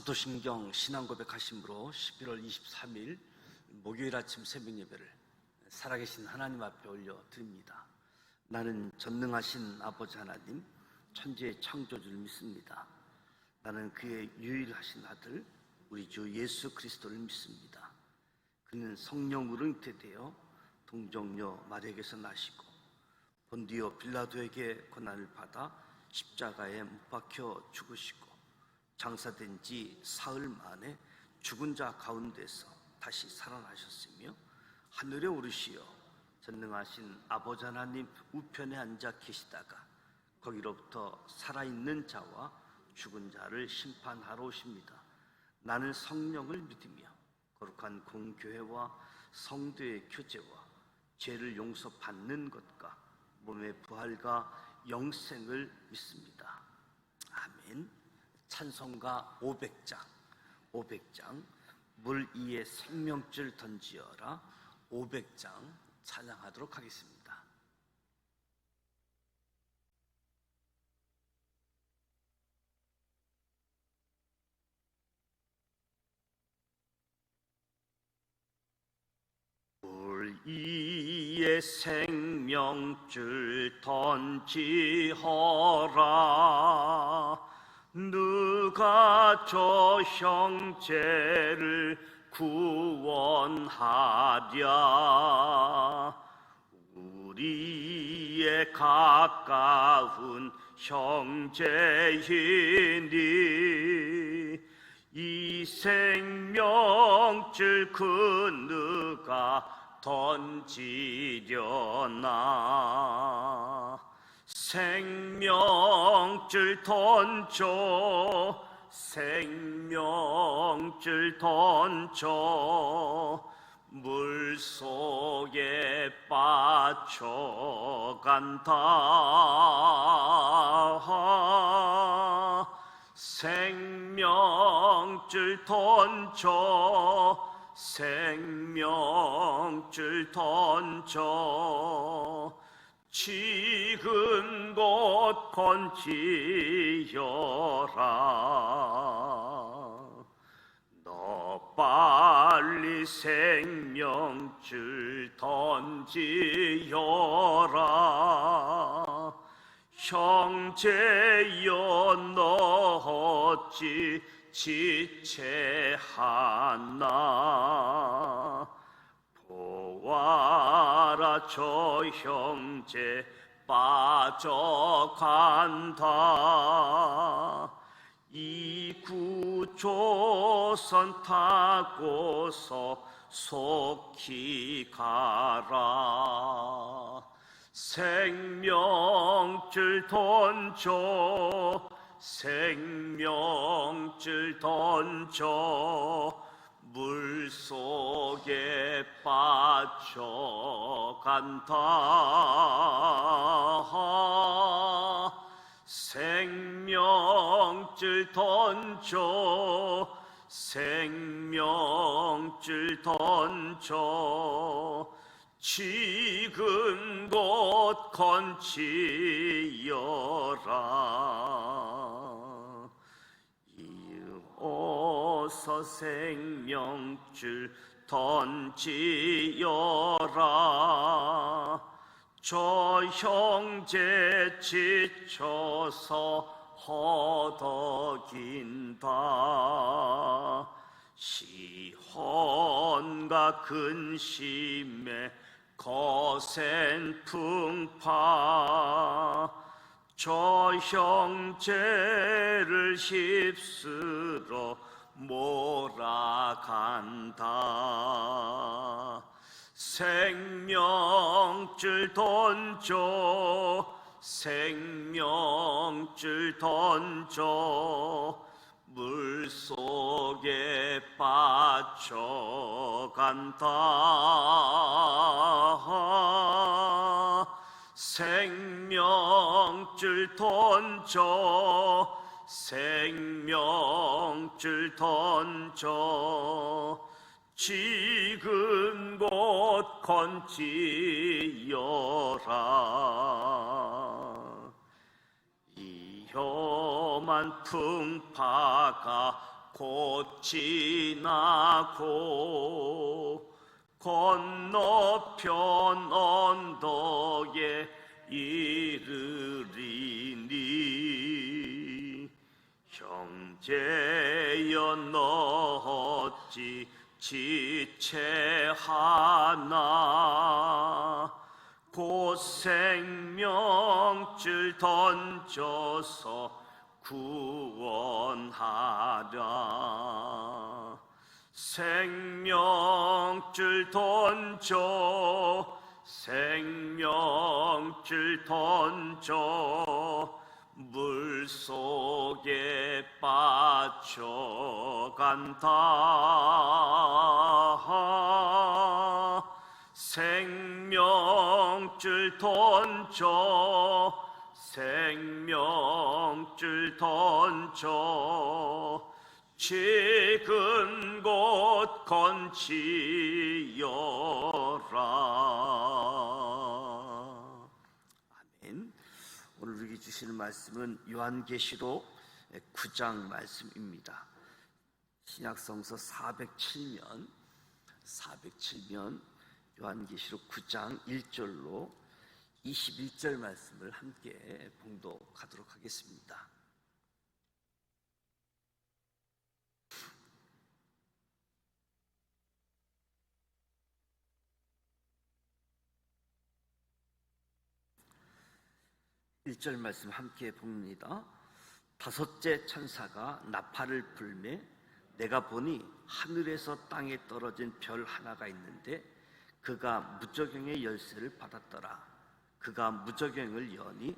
사도신경 신앙고백 하심으로 11월 23일 목요일 아침 새벽 예배를 살아계신 하나님 앞에 올려드립니다. 나는 전능하신 아버지 하나님, 천지의 창조주를 믿습니다. 나는 그의 유일하신 아들 우리 주 예수 그리스도를 믿습니다. 그는 성령으로 잉태되어 동정녀 마리아에게서 나시고 본디오 빌라도에게 고난을 받아 십자가에 못 박혀 죽으시고 장사된 지 사흘 만에 죽은 자 가운데서 다시 살아나셨으며 하늘에 오르시어 전능하신 아버지 하나님 우편에 앉아 계시다가 거기로부터 살아있는 자와 죽은 자를 심판하러 오십니다. 나는 성령을 믿으며 거룩한 공교회와 성도의 교제와 죄를 용서받는 것과 몸의 부활과 영생을 믿습니다. 아멘. 찬송가 500장 물 위에 생명줄 던지어라 500장 찬양하도록 하겠습니다. 물 위에 생명줄 던지어라 누가 저 형제를 구원하랴. 우리의 가까운 형제이니 이 생명줄 그 누가 던지려나. 생명줄 던져 생명줄 던져 물속에 빠져간다. 생명줄 던져 생명줄 던져 지금 곧 건지어라. 너 빨리 생명줄 던지어라. 형제여 너 어찌 지체하나. 보아라 저 형제 빠져간다. 이 구조선 타고서 속히 가라. 생명줄 던져 생명줄 던져 물속에 빠져간다. 생명줄 던져 생명줄 던져 지금 곧 건지어라. 어서 생명줄 던지어라. 저 형제 지쳐서 허덕인다. 시험과 근심에 거센 풍파 저 형제를 휩쓸어 몰아간다. 생명줄 던져 생명줄 던져 물속에 빠져간다. 생명줄 던져 생명줄 던져 지금 곧 건지어라. 이 험한 풍파가 곧 지나고 건너편 언덕에 이르리니 형제여 너 어찌 지체하나 곧 생명줄 던져서 구원하라. 생명줄 던져 생명줄 던져 물속에 빠져간다. 생명줄 던져 생명줄 던져 지금 곧 건지어라. 아멘. 오늘 우리에게 주시는 말씀은 요한계시록 9장 말씀입니다. 신약성서 407면 요한계시록 9장 1절로 21절 말씀을 함께 봉독하도록 하겠습니다. (1절) 말씀 함께 봅니다. 다섯째 천사가 나팔을 불매 내가 보니 하늘에서 땅에 떨어진 별 하나가 있는데 그가 무저경의 열쇠를 받았더라. 그가 무저경을 여니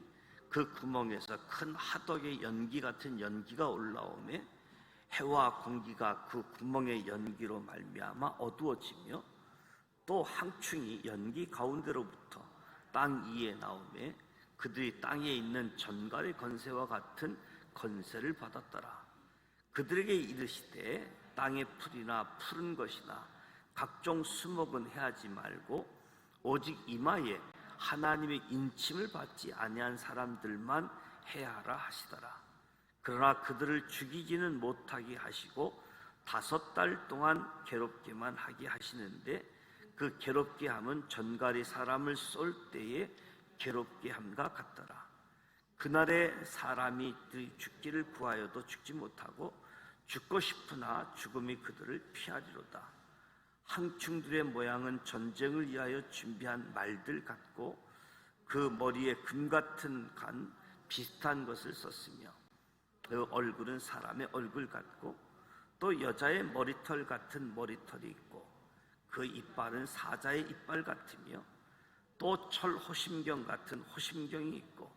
그 구멍에서 큰 하덕의 연기 같은 연기가 올라오매 해와 공기가 그 구멍의 연기로 말미암아 어두워지며 또 항충이 연기 가운데로부터 땅 위에 나오매 그들이 땅에 있는 전갈의 건세와 같은 건세를 받았더라. 그들에게 이르시되 땅의 풀이나 푸른 것이나 각종 수목은 해하지 말고 오직 이마에 하나님의 인침을 받지 아니한 사람들만 해하라 하시더라. 그러나 그들을 죽이지는 못하게 하시고 5달 동안 괴롭게만 하게 하시는데 그 괴롭게 함은 전갈이 사람을 쏠 때에 괴롭게 함과 같더라. 그날에 사람이 죽기를 구하여도 죽지 못하고 죽고 싶으나 죽음이 그들을 피하리로다. 항충들의 모양은 전쟁을 위하여 준비한 말들 같고 그 머리에 금 같은 간 비슷한 것을 썼으며 그 얼굴은 사람의 얼굴 같고 또 여자의 머리털 같은 머리털이 있고 그 이빨은 사자의 이빨 같으며 또 철 호심경 같은 호심경이 있고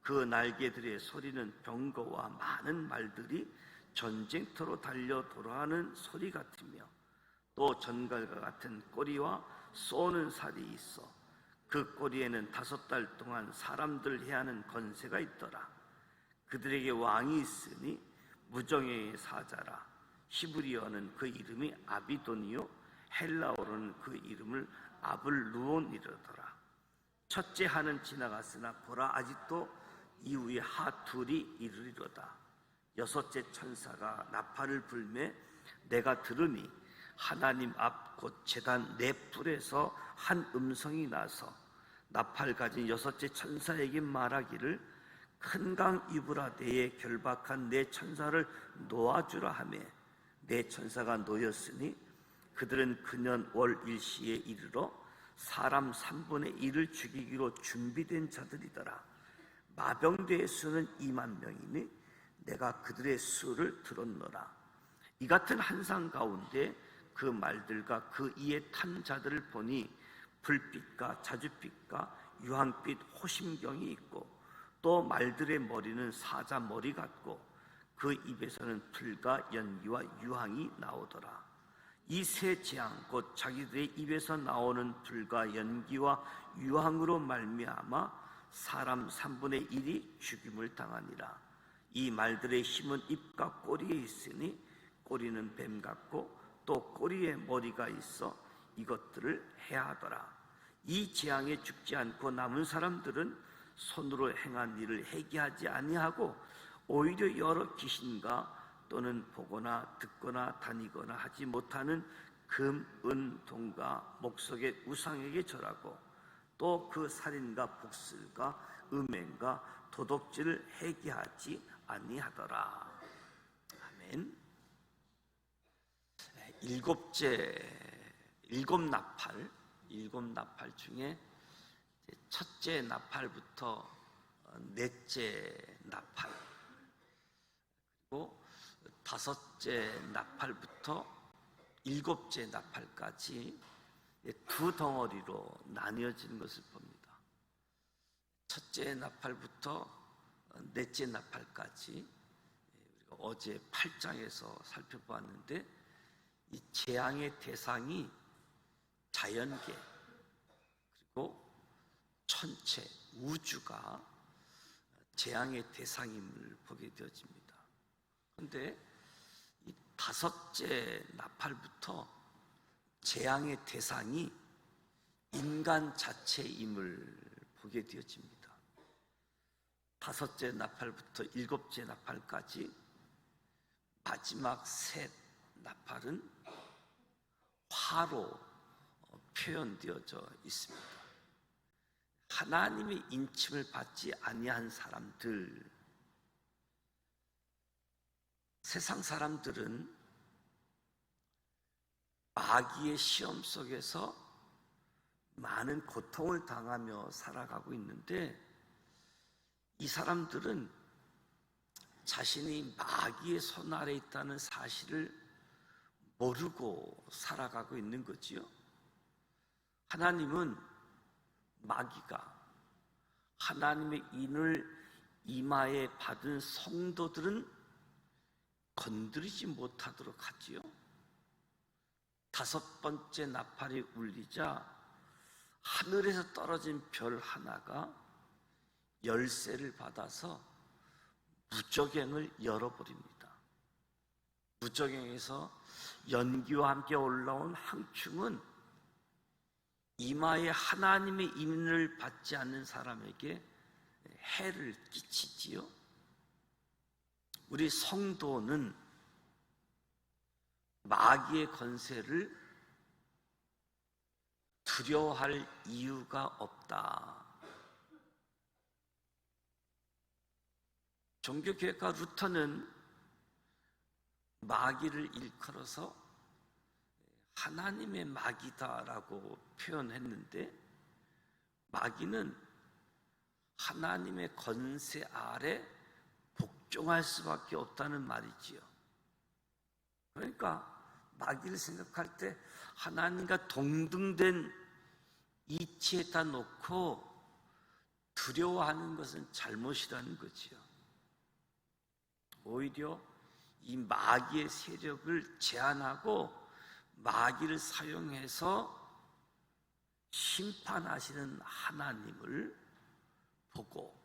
그 날개들의 소리는 병거와 많은 말들이 전쟁터로 달려 돌아가는 소리 같으며 또 전갈과 같은 꼬리와 쏘는 살이 있어 그 꼬리에는 5달 동안 사람들 해하는 건세가 있더라. 그들에게 왕이 있으니 무정의 사자라. 히브리어는 그 이름이 아비돈이요 헬라어로는 그 이름을 아블루온이라더라. 첫째 하는 지나갔으나 보라 아직도 이후에 하 둘이 이르리로다. 6째 천사가 나팔을 불매 내가 들으니 하나님 앞 곧 제단 네 뿔에서 한 음성이 나서 나팔 가진 6째 천사에게 말하기를 큰 강 유브라데에 결박한 네 천사를 놓아주라 하매 네 천사가 놓였으니 그들은 그년 월 일시에 이르러 사람 3분의 1을 죽이기로 준비된 자들이더라. 마병대의 수는 2만 명이니 내가 그들의 수를 들었노라. 이 같은 한상 가운데 그 말들과 그 이에 탄 자들을 보니 불빛과 자주빛과 유황빛 호심경이 있고 또 말들의 머리는 사자 머리 같고 그 입에서는 불과 연기와 유황이 나오더라. 이 세 재앙 곧 자기들의 입에서 나오는 불과 연기와 유황으로 말미암아 사람 3분의 1이 죽임을 당하니라. 이 말들의 힘은 입과 꼬리에 있으니 꼬리는 뱀 같고 또 꼬리에 머리가 있어 이것들을 해하더라. 이 재앙에 죽지 않고 남은 사람들은 손으로 행한 일을 회개하지 아니하고 오히려 여러 귀신과 또는 보거나 듣거나 다니거나 하지 못하는 금, 은, 동과 목석의 우상에게 절하고 또 그 살인과 복술과 음행과 도둑질을 회개하지 아니하더라. 아멘. 일곱 나팔 중에 첫째 나팔부터 넷째 나팔, 그리고 다섯째 나팔부터 일곱째 나팔까지 두 덩어리로 나뉘어지는 것을 봅니다. 첫째 나팔부터 넷째 나팔까지 우리가 어제 8장에서 살펴보았는데, 이 재앙의 대상이 자연계 그리고 천체, 우주가 재앙의 대상임을 보게 되어집니다. 그런데 이 다섯째 나팔부터 재앙의 대상이 인간 자체임을 보게 되어집니다. 다섯째 나팔부터 일곱째 나팔까지 마지막 셋 나팔은 화로 표현되어져 있습니다. 하나님의 인침을 받지 아니한 사람들, 세상 사람들은 마귀의 시험 속에서 많은 고통을 당하며 살아가고 있는데, 이 사람들은 자신이 마귀의 손 아래 있다는 사실을 모르고 살아가고 있는 거지요. 하나님은 마귀가 하나님의 인을 이마에 받은 성도들은 건드리지 못하도록 하지요. 다섯 번째 나팔이 울리자 하늘에서 떨어진 별 하나가 열쇠를 받아서 무저갱을 열어버립니다. 무저갱에서 연기와 함께 올라온 항충은 이마에 하나님의 인을 받지 않는 사람에게 해를 끼치지요. 우리 성도는 마귀의 권세를 두려워할 이유가 없다. 종교개혁가 루터는 마귀를 일컬어서 하나님의 마귀다라고 표현했는데, 마귀는 하나님의 권세 아래 복종할 수밖에 없다는 말이지요. 그러니까 마귀를 생각할 때 하나님과 동등된 이치에다 놓고 두려워하는 것은 잘못이라는 거지요. 오히려 이 마귀의 세력을 제한하고 마귀를 사용해서 심판하시는 하나님을 보고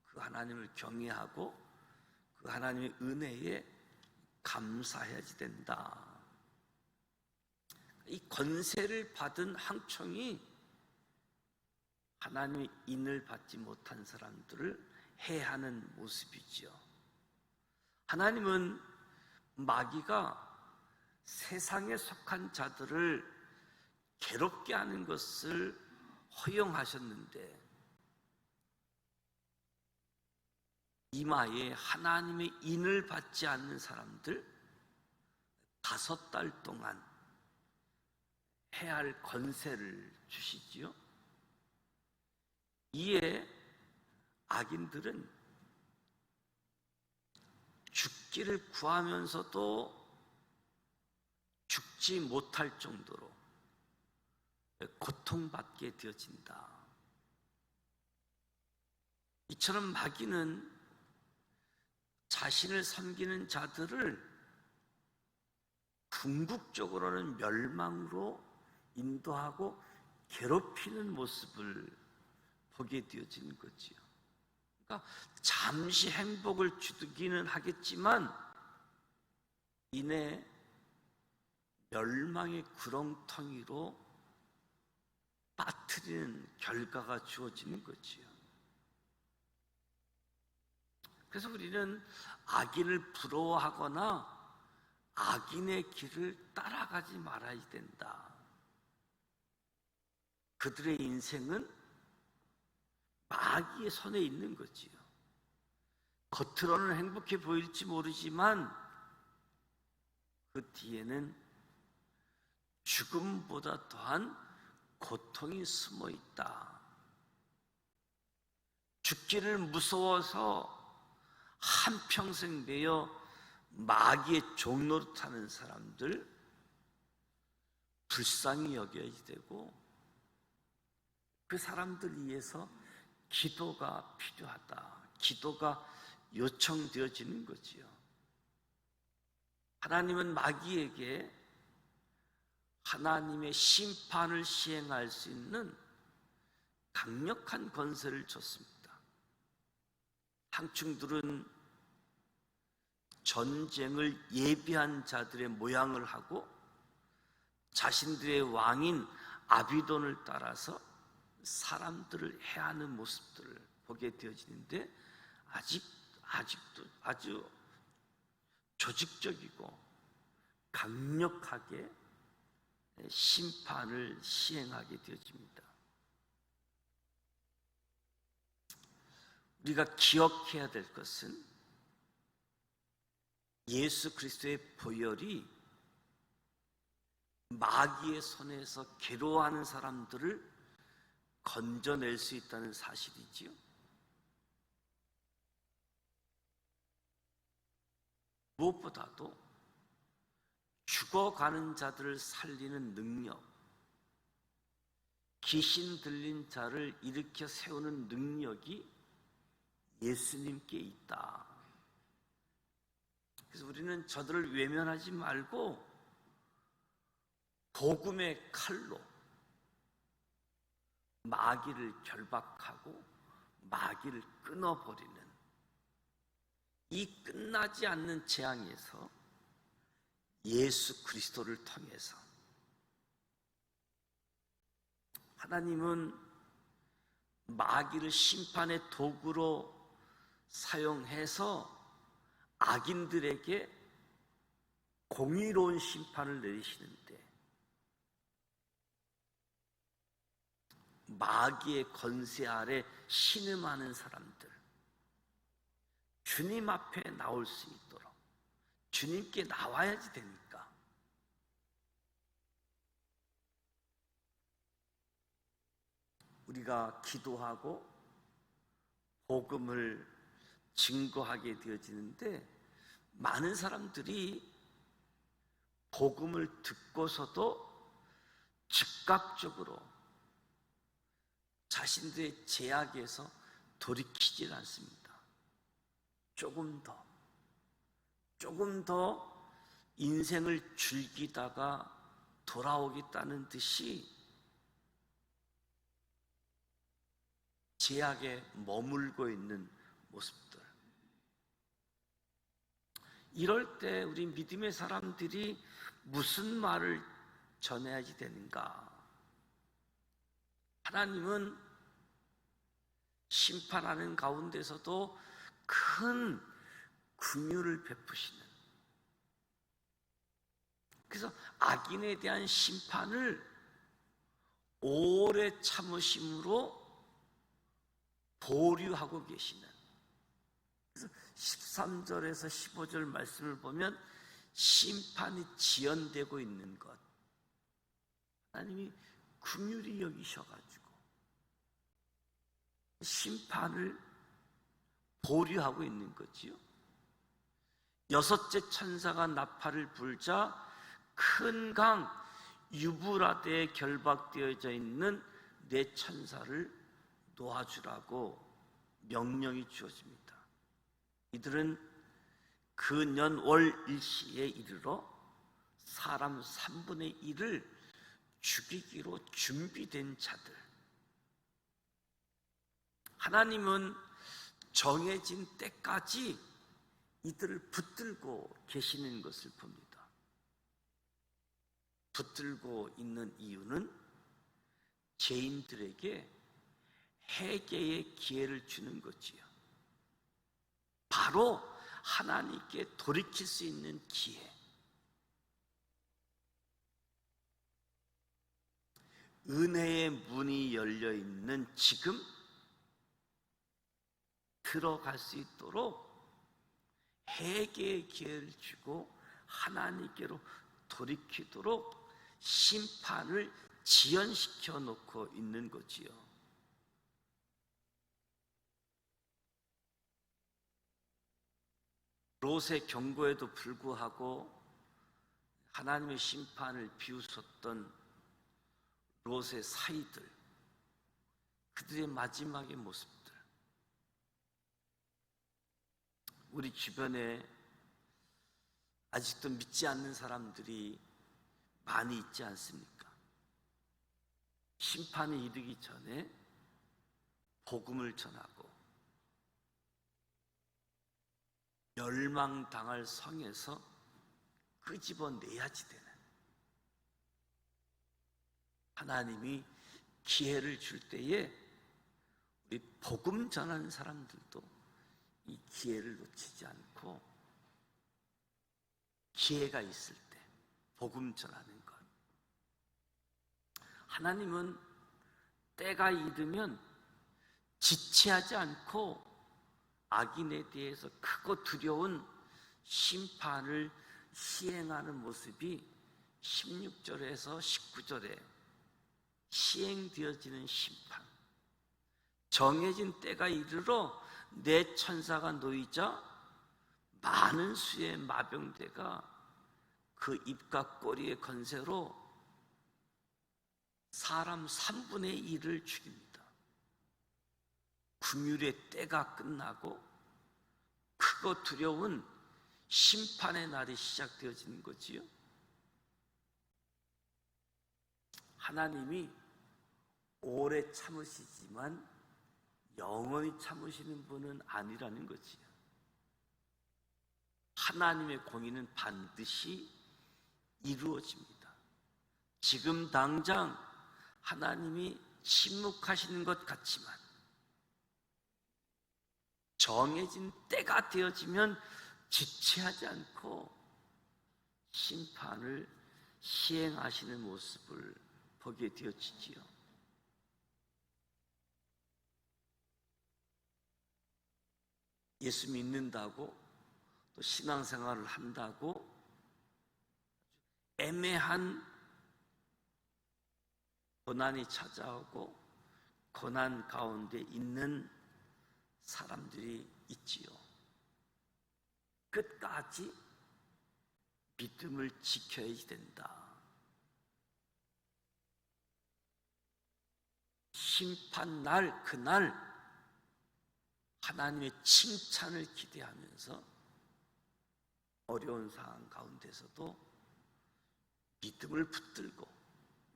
그 하나님을 경외하고 그 하나님의 은혜에 감사해야지 된다. 이 권세를 받은 항청이 하나님의 인을 받지 못한 사람들을 해하는 모습이지요. 하나님은 마귀가 세상에 속한 자들을 괴롭게 하는 것을 허용하셨는데, 이마에 하나님의 인을 받지 않는 사람들 5달 동안 해야 할 권세를 주시지요. 이에 악인들은 죽기를 구하면서도 죽지 못할 정도로 고통받게 되어진다. 이처럼 마귀는 자신을 섬기는 자들을 궁극적으로는 멸망으로 인도하고 괴롭히는 모습을 보게 되어지는 거지요. 그러니까 잠시 행복을 주기는 하겠지만 이내 멸망의 구렁텅이로 빠뜨리는 결과가 주어지는 거지요. 그래서 우리는 악인을 부러워하거나 악인의 길을 따라가지 말아야 된다. 그들의 인생은 마귀의 손에 있는 거지요. 겉으로는 행복해 보일지 모르지만 그 뒤에는 죽음보다 더한 고통이 숨어 있다. 죽기를 무서워서 한평생 매여 마귀의 종노릇하는 사람들 불쌍히 여겨야 되고, 그 사람들 위해서 기도가 필요하다. 기도가 요청되어지는 거지요. 하나님은 마귀에게 하나님의 심판을 시행할 수 있는 강력한 권세를 줬습니다. 상충들은 전쟁을 예비한 자들의 모양을 하고 자신들의 왕인 아비돈을 따라서 사람들을 해하는 모습들을 보게 되어지는데, 아직도 아주 조직적이고 강력하게 심판을 시행하게 되어집니다. 우리가 기억해야 될 것은 예수 그리스도의 보혈이 마귀의 손에서 괴로워하는 사람들을 건져낼 수 있다는 사실이지요. 무엇보다도 죽어가는 자들을 살리는 능력, 귀신 들린 자를 일으켜 세우는 능력이 예수님께 있다. 그래서 우리는 저들을 외면하지 말고 복음의 칼로 마귀를 결박하고 마귀를 끊어버리는 이 끝나지 않는 재앙에서 예수 그리스도를 통해서 하나님은 마귀를 심판의 도구로 사용해서 악인들에게 공의로운 심판을 내리시는데, 마귀의 권세 아래 신음하는 사람들, 주님 앞에 나올 수 있도록 주님께 나와야지 됩니까? 우리가 기도하고 복음을 증거하게 되어지는데, 많은 사람들이 복음을 듣고서도 즉각적으로 자신들의 죄악에서 돌이키질 않습니다. 조금 더 인생을 즐기다가 돌아오겠다는 듯이 죄악에 머물고 있는 모습들. 이럴 때 우리 믿음의 사람들이 무슨 말을 전해야지 되는가? 하나님은 심판하는 가운데서도 큰 긍휼을 베푸시는, 그래서 악인에 대한 심판을 오래 참으심으로 보류하고 계시는, 그래서 13절에서 15절 말씀을 보면 심판이 지연되고 있는 것, 하나님이 긍휼히 여기셔가지고 심판을 보류하고 있는 거지요. 여섯째 천사가 나팔을 불자 큰 강 유브라데에 결박되어져 있는 네 천사를 놓아주라고 명령이 주어집니다. 이들은 그 년 월 일시에 이르러 사람 3분의 1을 죽이기로 준비된 자들. 하나님은 정해진 때까지 이들을 붙들고 계시는 것을 봅니다. 붙들고 있는 이유는 죄인들에게 회개의 기회를 주는 거지요. 바로 하나님께 돌이킬 수 있는 기회. 은혜의 문이 열려 있는 지금 들어갈 수 있도록 회개의 기회를 주고 하나님께로 돌이키도록 심판을 지연시켜 놓고 있는 거지요. 롯의 경고에도 불구하고 하나님의 심판을 비웃었던 롯의 사이들, 그들의 마지막의 모습들, 우리 주변에 아직도 믿지 않는 사람들이 많이 있지 않습니까? 심판이 이르기 전에 복음을 전하고 멸망당할 성에서 끄집어내야지 되는, 하나님이 기회를 줄 때에 우리 복음 전하는 사람들도 이 기회를 놓치지 않고 기회가 있을 때 복음 전하는 것. 하나님은 때가 이르면 지체하지 않고 악인에 대해서 크고 두려운 심판을 시행하는 모습이 16절에서 19절에 시행되어지는 심판. 정해진 때가 이르러 내 천사가 놓이자 많은 수의 마병대가 그 입과 꼬리의 건세로 사람 3분의 1을 죽입니다. 긍휼의 때가 끝나고 크고 두려운 심판의 날이 시작되어지는 거지요. 하나님이 오래 참으시지만 영원히 참으시는 분은 아니라는 거지요. 하나님의 공의는 반드시 이루어집니다. 지금 당장 하나님이 침묵하시는 것 같지만 정해진 때가 되어지면 지체하지 않고 심판을 시행하시는 모습을 보게 되어지지요. 예수 믿는다고 또 신앙생활을 한다고 애매한 고난이 찾아오고 고난 가운데 있는 사람들이 있지요. 끝까지 믿음을 지켜야 된다. 심판 날, 그날 하나님의 칭찬을 기대하면서 어려운 상황 가운데서도 믿음을 붙들고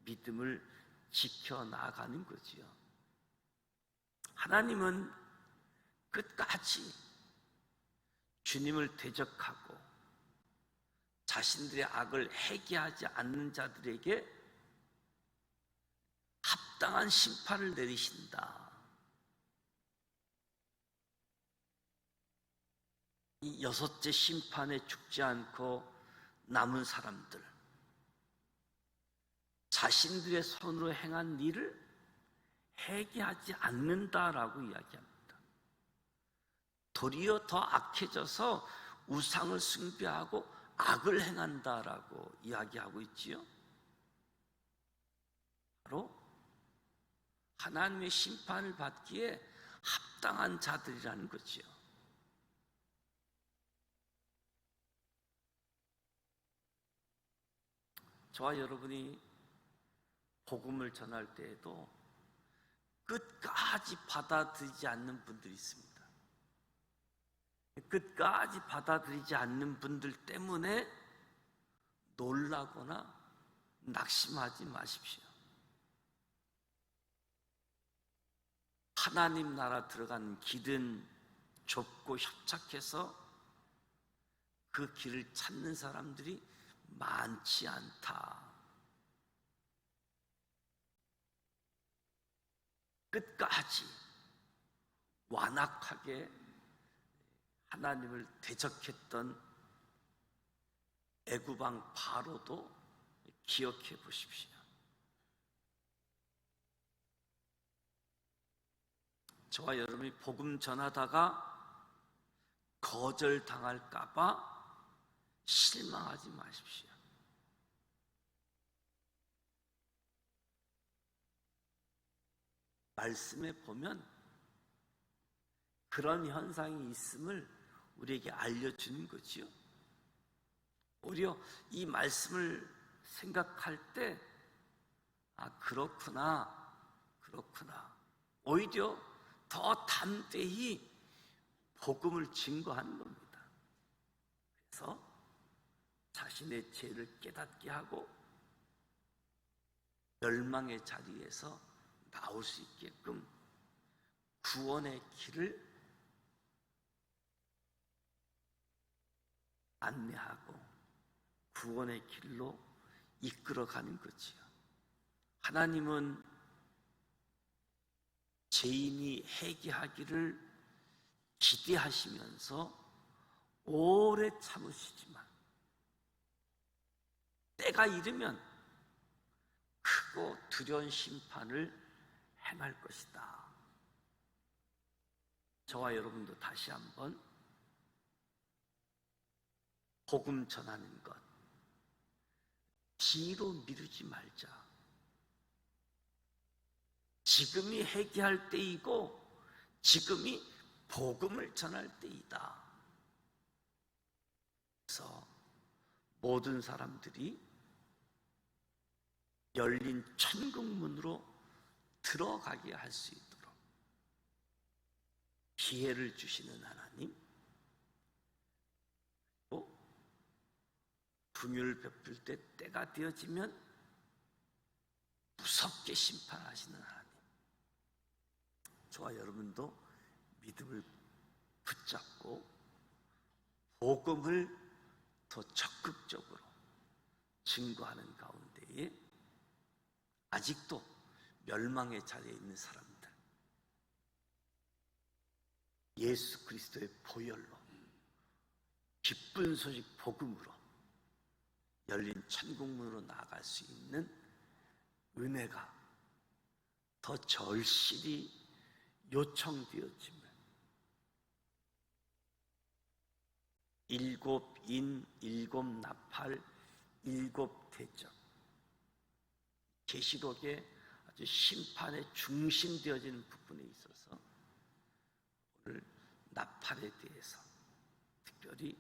믿음을 지켜나가는 거지요. 하나님은 끝까지 주님을 대적하고 자신들의 악을 회개하지 않는 자들에게 합당한 심판을 내리신다. 이 여섯째 심판에 죽지 않고 남은 사람들, 자신들의 손으로 행한 일을 회개하지 않는다라고 이야기합니다. 도리어 더 악해져서 우상을 숭배하고 악을 행한다라고 이야기하고 있지요. 바로 하나님의 심판을 받기에 합당한 자들이라는 거지요. 저와 여러분이 복음을 전할 때에도 끝까지 받아들이지 않는 분들이 있습니다. 끝까지 받아들이지 않는 분들 때문에 놀라거나 낙심하지 마십시오. 하나님 나라 들어가는 길은 좁고 협착해서 그 길을 찾는 사람들이 많지 않다. 끝까지 완악하게 하나님을 대적했던 애굽 왕 바로도 기억해 보십시오. 저와 여러분이 복음 전하다가 거절당할까 봐 실망하지 마십시오. 말씀에 보면 그런 현상이 있음을 우리에게 알려주는 거지요. 오히려 이 말씀을 생각할 때 그렇구나. 오히려 더 담대히 복음을 증거하는 겁니다. 그래서 자신의 죄를 깨닫게 하고 멸망의 자리에서 나올 수 있게끔 구원의 길을 안내하고 구원의 길로 이끌어가는 거지요. 하나님은 죄인이 회개하기를 기대하시면서 오래 참으시지만 때가 이르면 크고 두려운 심판을 행할 것이다. 저와 여러분도 다시 한번 복음 전하는 것 뒤로 미루지 말자. 지금이 회개할 때이고 지금이 복음을 전할 때이다. 그래서 모든 사람들이 열린 천국문으로 들어가게 할 수 있도록 기회를 주시는 하나님, 또 긍휼을 베풀 때 때가 되어지면 무섭게 심판하시는 하나님, 저와 여러분도 믿음을 붙잡고 복음을 더 적극적으로 증거하는 가운데에 아직도 멸망의 자리에 있는 사람들, 예수 그리스도의 보혈로 기쁜 소식 복음으로 열린 천국문으로 나아갈 수 있는 은혜가 더 절실히 요청되어짐을 일곱 인, 일곱 나팔, 일곱 대접, 계시록에 아주 심판에 중심되어지는 부분에 있어서 오늘 나팔에 대해서 특별히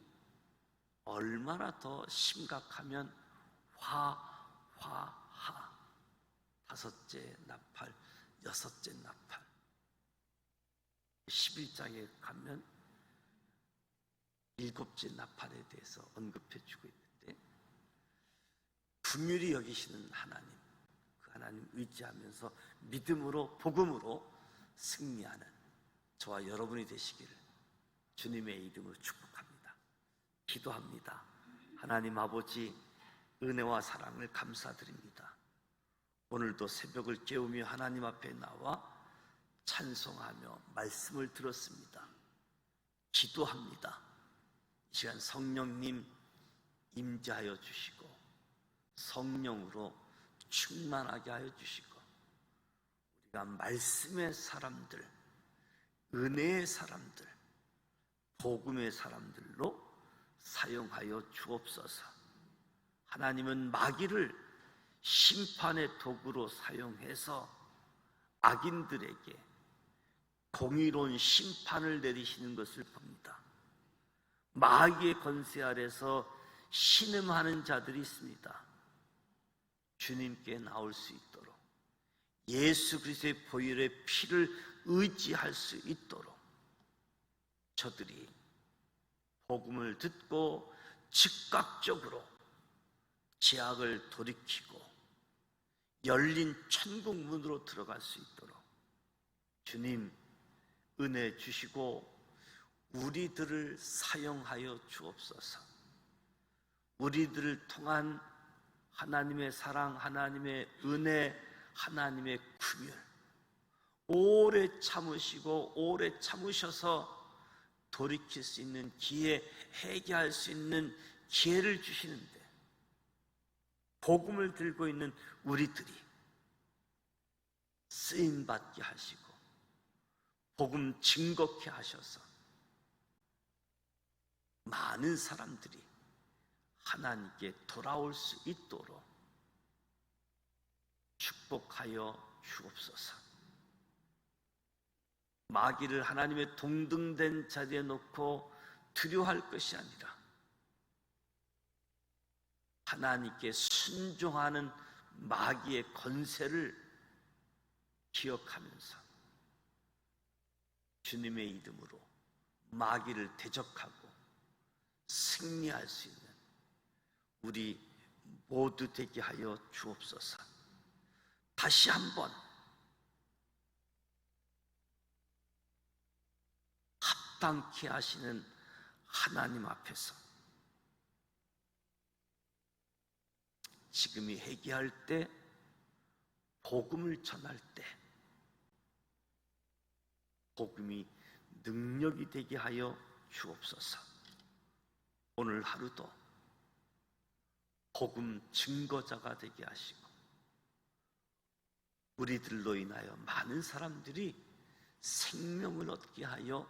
얼마나 더 심각하면 화화 다섯째 나팔, 여섯째 나팔, 11장에 가면 일곱째 나팔에 대해서 언급해 주고 있는데, 긍휼히 여기시는 하나님, 그 하나님 의지하면서 믿음으로 복음으로 승리하는 저와 여러분이 되시기를 주님의 이름으로 축복합니다. 기도합니다. 하나님 아버지, 은혜와 사랑을 감사드립니다. 오늘도 새벽을 깨우며 하나님 앞에 나와 찬송하며 말씀을 들었습니다. 기도합니다. 이 시간 성령님 임재하여 주시고 성령으로 충만하게 하여 주시고 우리가 말씀의 사람들, 은혜의 사람들, 복음의 사람들로 사용하여 주옵소서. 하나님은 마귀를 심판의 도구로 사용해서 악인들에게 공의로운 심판을 내리시는 것을 봅니다. 마귀의 권세 아래서 신음하는 자들이 있습니다. 주님께 나올 수 있도록, 예수 그리스도의 보혈의 피를 의지할 수 있도록 저들이 복음을 듣고 즉각적으로 죄악을 돌이키고 열린 천국 문으로 들어갈 수 있도록 주님 은혜 주시고 우리들을 사용하여 주옵소서. 우리들을 통한 하나님의 사랑, 하나님의 은혜, 하나님의 긍휼, 오래 참으시고 오래 참으셔서 돌이킬 수 있는 기회, 회개할 수 있는 기회를 주시는데, 복음을 들고 있는 우리들이 쓰임받게 하시고 복음 증거케 하셔서 많은 사람들이 하나님께 돌아올 수 있도록 축복하여 주옵소서. 마귀를 하나님의 동등된 자리에 놓고 두려워할 것이 아니라 하나님께 순종하는 마귀의 권세를 기억하면서 주님의 이름으로 마귀를 대적하고 승리할 수 있는 우리 모두 되게 하여 주옵소서. 다시 한번 합당케 하시는 하나님 앞에서 지금이 회개할 때, 복음을 전할 때 복음이 능력이 되게 하여 주옵소서. 오늘 하루도 복음 증거자가 되게 하시고 우리들로 인하여 많은 사람들이 생명을 얻게 하여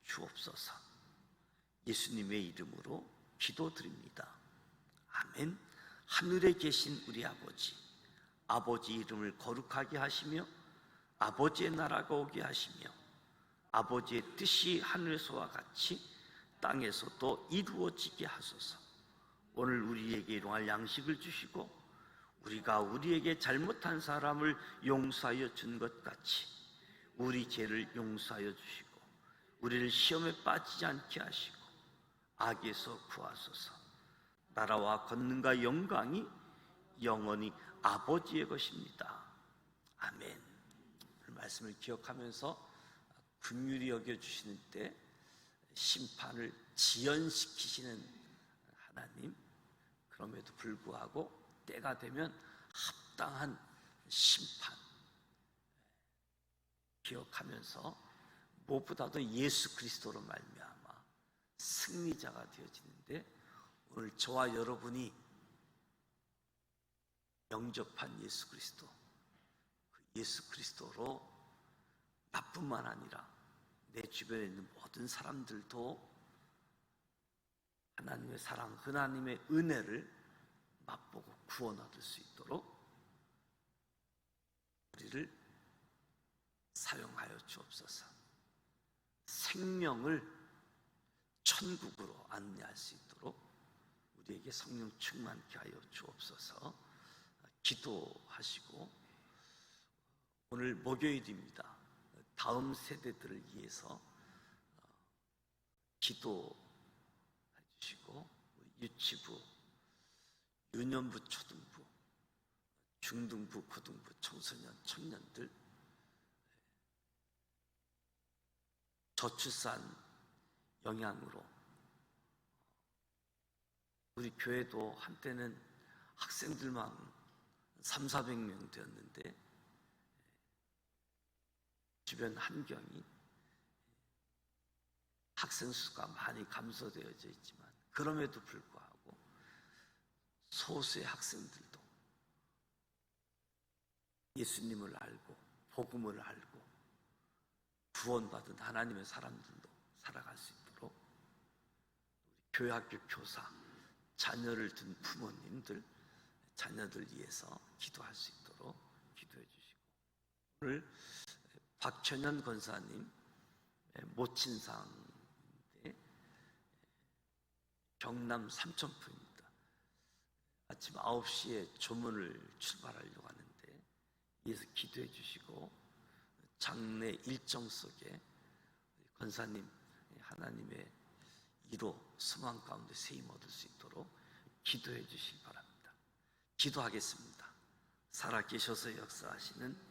주옵소서. 예수님의 이름으로 기도드립니다. 아멘. 하늘에 계신 우리 아버지, 아버지 이름을 거룩하게 하시며 아버지의 나라가 오게 하시며 아버지의 뜻이 하늘에서와 같이 땅에서도 이루어지게 하소서. 오늘 우리에게 일용할 양식을 주시고 우리가 우리에게 잘못한 사람을 용서하여 준 것 같이 우리 죄를 용서하여 주시고 우리를 시험에 빠지지 않게 하시고 악에서 구하소서. 나라와 권능과 영광이 영원히 아버지의 것입니다. 아멘. 말씀을 기억하면서 긍휼히 여겨주시는 때 심판을 지연시키시는 하나님, 그럼에도 불구하고 때가 되면 합당한 심판 기억하면서 무엇보다도 예수 그리스도로 말미암아 승리자가 되어지는데, 오늘 저와 여러분이 영접한 예수 그리스도, 그 예수 그리스도로 나뿐만 아니라 내 주변에 있는 모든 사람들도 하나님의 사랑, 하나님의 은혜를 맛보고 구원 얻을 수 있도록 우리를 사용하여 주옵소서. 생명을 천국으로 안내할 수 있도록 우리에게 성령 충만케 하여 주옵소서. 기도하시고, 오늘 목요일입니다. 다음 세대들을 위해서 기도해 주시고, 유치부, 유년부, 초등부, 중등부, 고등부, 청소년, 청년들, 저출산 영향으로 우리 교회도 한때는 학생들만 300~400명 되었는데 주변 환경이 학생 수가 많이 감소되어져 있지만 그럼에도 불구하고 소수의 학생들도 예수님을 알고 복음을 알고 구원받은 하나님의 사람들도 살아갈 수 있도록 우리 교회학교 교사, 자녀를 둔 부모님들, 자녀들 위해서 기도할 수 있도록 기도해 주시고, 오늘 박천현 권사님 모친상인데 경남 삼천포입니다. 아침 9시에 조문을 출발하려고 하는데 위에서 기도해 주시고, 장례 일정 속에 권사님 하나님의 이로 소망 가운데 세임 얻을 수 있도록 기도해 주시기 바랍니다. 기도하겠습니다. 살아계셔서 역사하시는